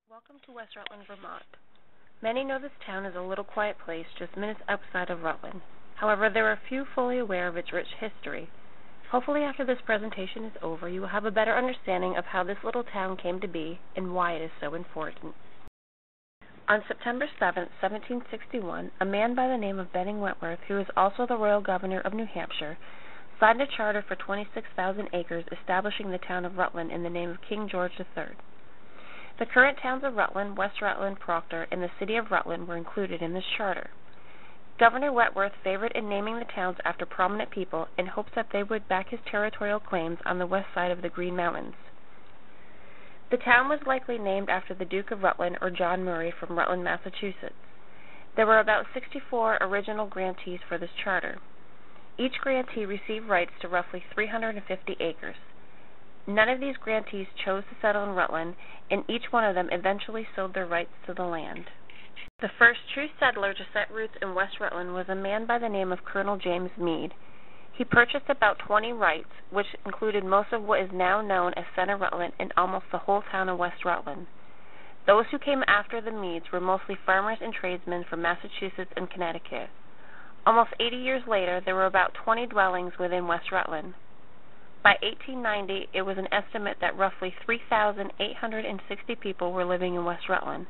Welcome to West Rutland, Vermont. Many know this town as a little quiet place just minutes outside of Rutland. However, there are few fully aware of its rich history. Hopefully after this presentation is over, you will have a better understanding of how this little town came to be and why it is so important. On September 7, 1761, a man by the name of Benning Wentworth, who is also the Royal Governor of New Hampshire, signed a charter for 26,000 acres establishing the town of Rutland in the name of King George III. The current towns of Rutland, West Rutland, Proctor, and the city of Rutland were included in this charter. Governor Wentworth favored in naming the towns after prominent people in hopes that they would back his territorial claims on the west side of the Green Mountains. The town was likely named after the Duke of Rutland or John Murray from Rutland, Massachusetts. There were about 64 original grantees for this charter. Each grantee received rights to roughly 350 acres. None of these grantees chose to settle in Rutland, and each one of them eventually sold their rights to the land. The first true settler to set roots in West Rutland was a man by the name of Colonel James Meade. He purchased about 20 rights, which included most of what is now known as Center Rutland and almost the whole town of West Rutland. Those who came after the Meades were mostly farmers and tradesmen from Massachusetts and Connecticut. Almost 80 years later, there were about 20 dwellings within West Rutland. By 1890, it was an estimate that roughly 3,860 people were living in West Rutland.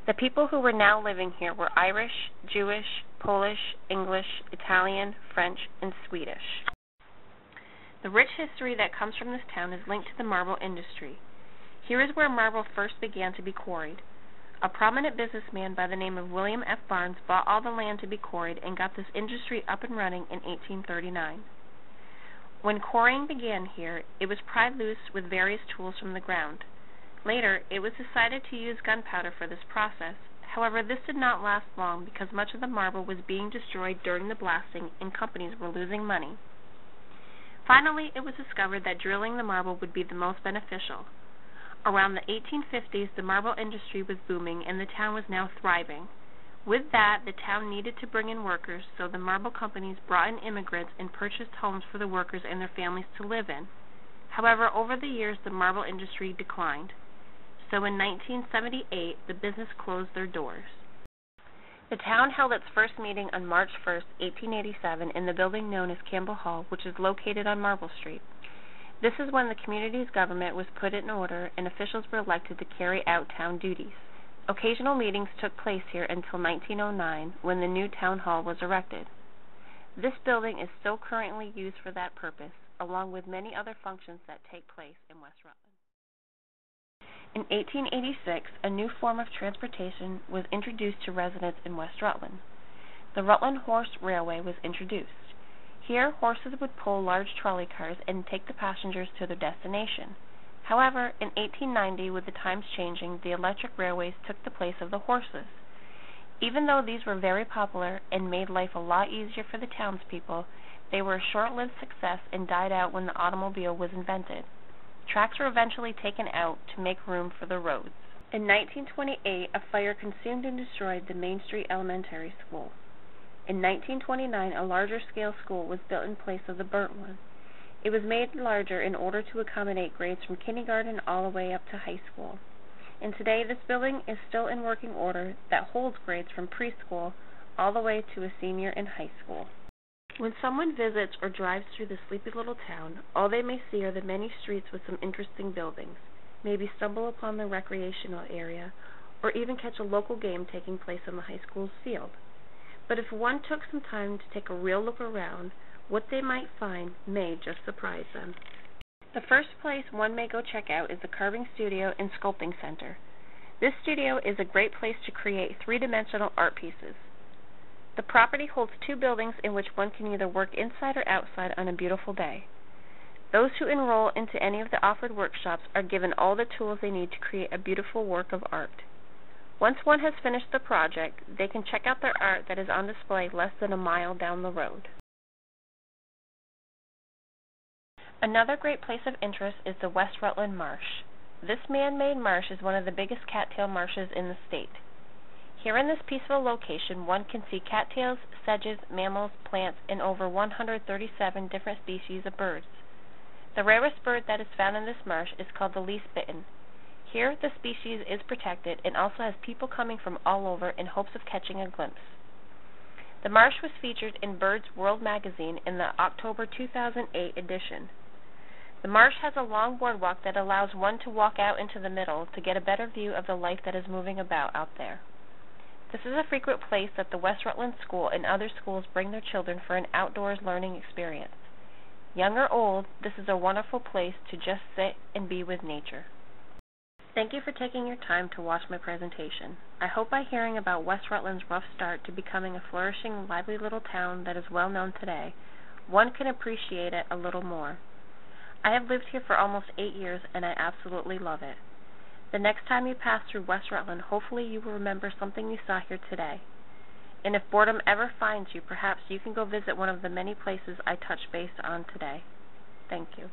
The people who were now living here were Irish, Jewish, Polish, English, Italian, French, and Swedish. The rich history that comes from this town is linked to the marble industry. Here is where marble first began to be quarried. A prominent businessman by the name of William F. Barnes bought all the land to be quarried and got this industry up and running in 1839. When quarrying began here, it was pried loose with various tools from the ground. Later, it was decided to use gunpowder for this process. However, this did not last long because much of the marble was being destroyed during the blasting and companies were losing money. Finally, it was discovered that drilling the marble would be the most beneficial. Around the 1850s, the marble industry was booming and the town was now thriving. With that, the town needed to bring in workers, so the marble companies brought in immigrants and purchased homes for the workers and their families to live in. However, over the years, the marble industry declined. So in 1978, the business closed their doors. The town held its first meeting on March 1, 1887, in the building known as Campbell Hall, which is located on Marble Street. This is when the community's government was put in order and officials were elected to carry out town duties. Occasional meetings took place here until 1909, when the new town hall was erected. This building is still currently used for that purpose, along with many other functions that take place in West Rutland. In 1886, a new form of transportation was introduced to residents in West Rutland. The Rutland Horse Railway was introduced. Here, horses would pull large trolley cars and take the passengers to their destination. However, in 1890, with the times changing, the electric railways took the place of the horses. Even though these were very popular and made life a lot easier for the townspeople, they were a short-lived success and died out when the automobile was invented. Tracks were eventually taken out to make room for the roads. In 1928, a fire consumed and destroyed the Main Street Elementary School. In 1929, a larger-scale school was built in place of the burnt one. It was made larger in order to accommodate grades from kindergarten all the way up to high school. And today, this building is still in working order that holds grades from preschool all the way to a senior in high school. When someone visits or drives through the sleepy little town, all they may see are the many streets with some interesting buildings, maybe stumble upon the recreational area, or even catch a local game taking place on the high school's field. But if one took some time to take a real look around, what they might find may just surprise them. The first place one may go check out is the Carving Studio and Sculpting Center. This studio is a great place to create three-dimensional art pieces. The property holds two buildings in which one can either work inside or outside on a beautiful day. Those who enroll into any of the offered workshops are given all the tools they need to create a beautiful work of art. Once one has finished the project, they can check out their art that is on display less than a mile down the road. Another great place of interest is the West Rutland Marsh. This man-made marsh is one of the biggest cattail marshes in the state. Here in this peaceful location, one can see cattails, sedges, mammals, plants, and over 137 different species of birds. The rarest bird that is found in this marsh is called the least bitten. Here, the species is protected and also has people coming from all over in hopes of catching a glimpse. The marsh was featured in Bird's World magazine in the October 2008 edition. The marsh has a long boardwalk that allows one to walk out into the middle to get a better view of the life that is moving about out there. This is a frequent place that the West Rutland School and other schools bring their children for an outdoors learning experience. Young or old, this is a wonderful place to just sit and be with nature. Thank you for taking your time to watch my presentation. I hope by hearing about West Rutland's rough start to becoming a flourishing, lively little town that is well known today, one can appreciate it a little more. I have lived here for almost 8 years and I absolutely love it. The next time you pass through West Rutland, hopefully you will remember something you saw here today. And if boredom ever finds you, perhaps you can go visit one of the many places I touched base on today. Thank you.